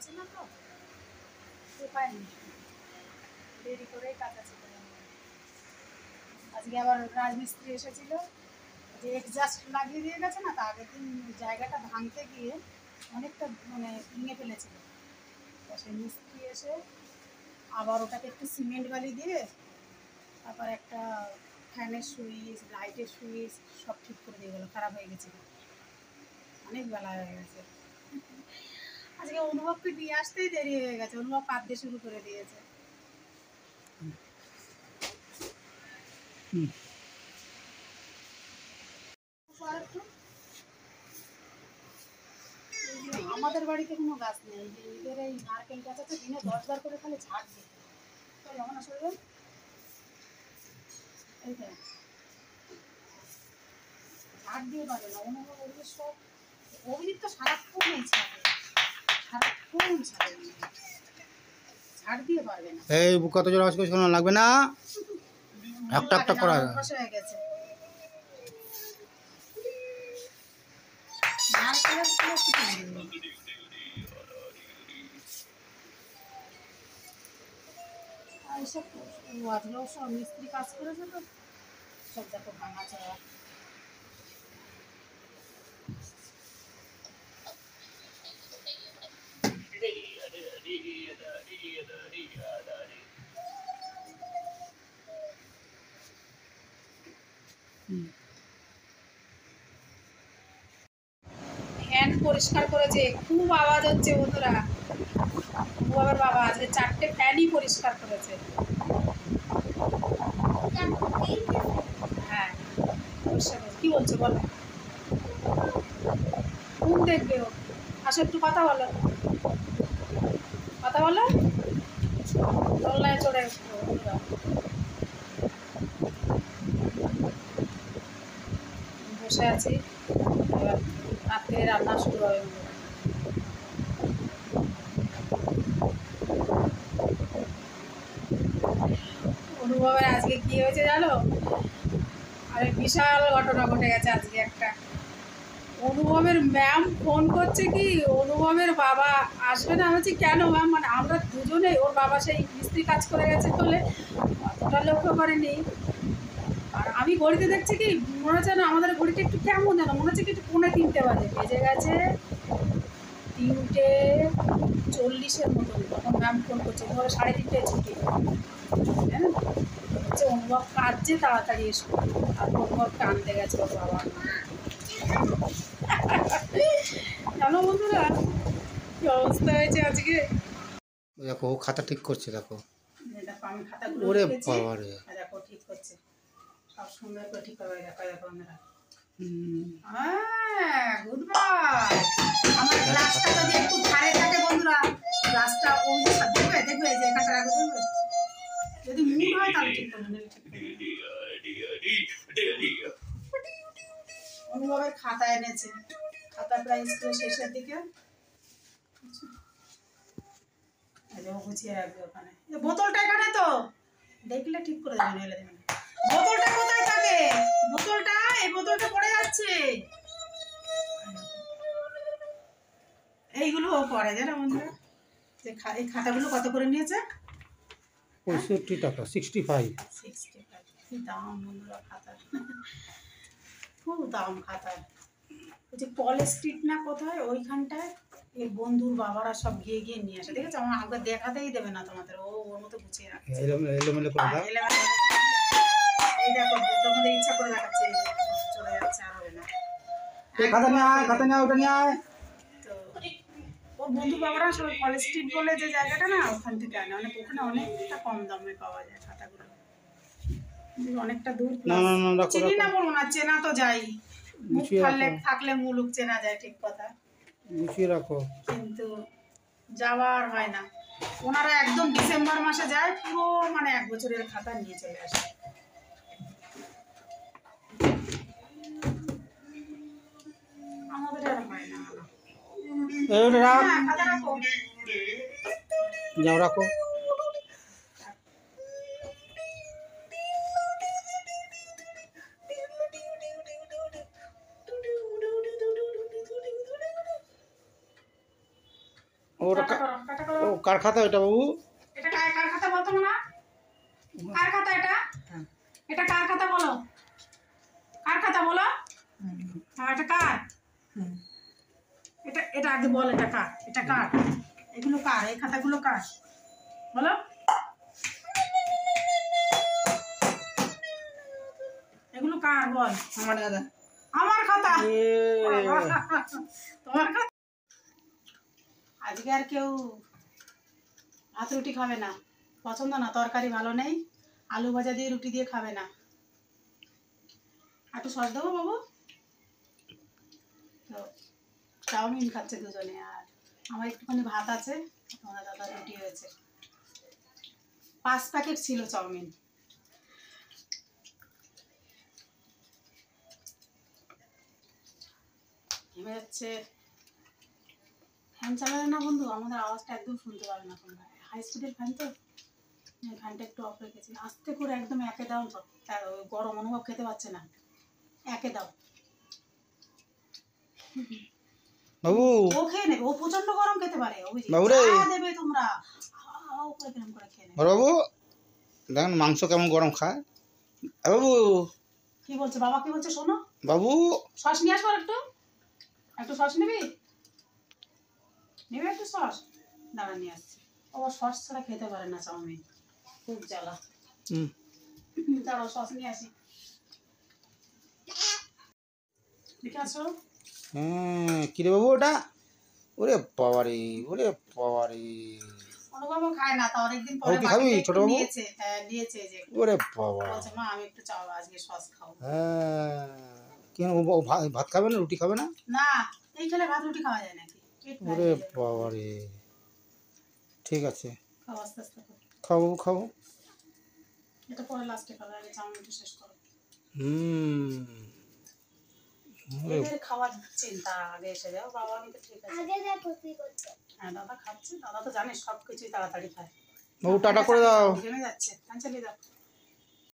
আছে না, তো উপায় নেই, দেরি করেই কাজ আছে। আজকে আবার রাজমিস্ত্রি এসেছিল, যে এক্সজাস্ট লাগিয়ে দিয়ে গেছে না, তা আগের দিন জায়গাটা ভাঙতে গিয়ে অনেকটা মানে ভেঙে ফেলেছিল। সেই মিস্ত্রি এসে আবার ওটাকে একটু সিমেন্ট বালি দিয়ে তারপর একটা ফ্যানের সুইচ, লাইটের সুইচ সব ঠিক করে দিয়ে গেলো, খারাপ হয়ে গেছিলো, অনেক বেলা হয়ে গেছে। আজকে অনুভবকে দিয়ে আসতেই দেরি হয়ে গেছে, অনুভব কাঁদতে শুরু করে দিয়েছে। আমাদের বাড়িতে কোনো গাছ নেই, এদের এই নারকেল গাছ আছে, দিনে 10 বার করে খালি ঝাড় দিয়ে যেমন আসলে এইটা ঝাড় দিয়ে পারে না। অনুভব ওগুলো সব অভিজিৎ তো সারাক্ষণ এই ছাড়ে, সারাক্ষণ ছাড়ে, ঝাড় দিয়ে পারবে না। এই কত জোর আওয়াজ করে শোনা লাগবে না, একটা একটা করা অভ্যাস হয়ে গেছে। এইসব আজকেও সব মিস্ত্রি কাজ করেছে, তো সব দেখো ভাঙা চড়া। ফ্যান পরিষ্কার করেছে, খুব আওয়াজ হচ্ছে বন্ধুরা। বাবার বাবা আজকে 4টে ফ্যানই পরিষ্কার করেছে। হ্যাঁ কি বলছো বলো, কোন দেখবে ও? আসো একটু কথা বলো, কথা বলো। দোলনায় চড়ে বসে আছি, এবার রাত্রে রান্না শুরু হবে। অনুভবের আজকে কি হয়েছে জানো, আরে বিশাল ঘটনা ঘটে গেছে আজকে একটা। অনুভবের ম্যাম ফোন করছে কি অনুভবের বাবা আসবে না, আমি বলছি কেন ম্যাম, মানে আমরা দুজনেই, ওর বাবা সেই মিস্ত্রি কাজ করে গেছে বলে অতটা লক্ষ্য করেনি। আর আমি ঘড়িতে দেখছি কি মনে হচ্ছে না, আমাদের ঘড়িটা একটু কেমন যেন মনে হচ্ছে কি একটু 2:45 বাজে, বেজে গেছে 3:40 মতন। তখন ম্যাম ফোন করছে, ধরো 3:30টায় ছুটি, হ্যাঁ হচ্ছে অনুভব কাঁদছে, তাড়াতাড়ি এসো। আর অনুভবকে আনতে গেছে ওর বাবা। জানো বন্ধুরা কি অবস্থা হয়েছে আজকে। দেখো ও খাতা ঠিক করছে, দেখো দেখো আমি খাতাগুলো ওরে লিখেছি, বাবা রে, দেখো ঠিক করছে, সব সুন্দর করে ঠিক করবে। দেখো দেখো আমরা হ্যাঁ গুড বাই। আমার গ্লাসটা যদি একটু ধারে থাকে বন্ধুরা, গ্লাসটা ওই দেখবে দেখবে যে এখানটা রাখবে, দেখবে যদি মুড হয় তাহলে ঠিক করে নেবে। অনুভবের খাতা এনেছে, খাতা প্রায় স্কুলের শেষের দিকে গুছিয়ে রাখবে ওখানে। বোতলটা এখানে তো দেখলে ঠিক করে দেবেন, এলে দেবেন। বোতলটা কোথায় থাকে, বোতলটা এই বোতলটা পড়ে যাচ্ছে। এইগুলো পড়ে জানো বন্ধুরা, যে এই খাতাগুলো কত করে নিয়েছে? 65 টাকা, 65। কি দাম বন্ধুরা খাতার, খুব দাম খাতার। ওই যে পল স্ট্রিট না কোথায় ওইখানটায় এই বন্ধুর বাবারা সব গিয়ে গিয়ে নিয়ে আসে, দেখেছো? আমার আমাকে দেখাতেই দেবে না তোমাদের, ও ওর মতো গুছিয়ে রাখছে। এলোমেলো করে দাও। এই দেখো তোমাদের ইচ্ছা করে দেখাচ্ছে, চলে যাচ্ছে, আর হবে না। খাতা নিয়ে আয়, খাতা নিয়ে আয়, ওটা নিয়ে আয়। তো ওর বন্ধু বাবারা সব পল স্ট্রিট বলে যে জায়গাটা না, ওখান থেকে আনে, অনেক ওখানে অনেকটা কম দামে পাওয়া যায় খাতাগুলো, অনেকটা দূর। চিনি না বলবো না, চেনা তো যাই, মুখ থাকলে মুলুক চেনা যায়, ঠিক কথা, গুছিয়ে রাখো, কিন্তু যাওয়ার হয় না। ওনারা একদম ডিসেম্বর মাসে যায়, পুরো মানে 1 বছরের খাতা নিয়ে চলে আসে। আমাদের আর হয় না। খাতা রাখো, যাও রাখো। ওটা কার খাতা ওটা বাবু? এটা কার খাতা বলতো না? কার খাতা এটা? এটা কার খাতা বলো? কার খাতা বলো? হ্যাঁ, এটা কার? এটা আগে বল, এটা কার? এটা কার? এগুলো কার? এই খাতাগুলো কার বলো? এগুলো কার বল? আমার দাদা। আমার খাতা। এ, তোমার খাতা। আজকে আর কেউ ভাত রুটি খাবে না, পছন্দ না, তরকারি ভালো নেই, আলু ভাজা দিয়ে রুটি দিয়ে খাবে না। একটু সস দেবো বাবু? তো চাউমিন খাচ্ছে দুজনে, আর আমার একটুখানি ভাত আছে, তোমার দাদা রুটি হয়েছে। 5 প্যাকেট ছিল চাউমিন। ঘেমে যাচ্ছে। ফ্যান চালালে না বন্ধু, আমাদের আওয়াজটা একদম শুনতে পাবে না তোমরা, হাই স্পিডের ফ্যান তো, ফ্যানটা একটু অফ রেখেছি। আস্তে করে একদম একে দাও, তার ওই গরম অনুভব খেতে পাচ্ছে না, একে দাও। বাবু ও খেয়ে নেবে, ও প্রচন্ড গরম খেতে পারে, ওই যে বাবু রে। যা দেবে তোমরা হাও করে কিরম করে খেয়ে নেবে। বড় বাবু দেখেন মাংস কেমন গরম খায়। এ বাবু, কি বলছে বাবা, কি বলছে শোনো? বাবু সস নিয়ে আসবো একটু, একটু সস নিবি? নিবি একটু সস? দাঁড়া নিয়ে আসছি। ও সস ছাড়া খেতে পারে না চাউমিন, খুব জ্বালা। হুম। দাঁড়াও সস নিয়ে আসি। দেখে আসো। হ্যাঁ কিরে বাবু ওটা? ওরে বাবারে, ওরে বাবারে, অনুভবও খায় না, তা অনেকদিন ও পরে কি খাবি বাটিতে ছোট একটু বাবু? নিয়েছে। হ্যাঁ নিয়েছে, যে ওরে বাবা। বলছে মা আমি একটু চাও আজকে সস খাও। হ্যাঁ কেন ও ভাত খাবে না, রুটি খাবে না? না, এই খেলে ভাত রুটি খাওয়া যায় নাকি? পেট ভারী ওরে হয়ে যাবে। বাবারে, ঠিক আছে খাও আস্তে আস্তে খাও। খাও বাবু খাও। এটা পরে লাস্টে খাবে, আগে চাউমিনটা শেষ করো। ওরে এদের খাওয়ার চিন্তা আগে এসে যাও, বাবা আমি তো ঠিক আছে। আগে দেখো কি করতে। হ্যাঁ দাদা খাচ্ছে, দাদা তো জানিস সব কিছুই তাড়াতাড়ি খায়। বাবু টাটা করে দাও। জমে যাচ্ছে, ফ্যান চালিয়ে দাও।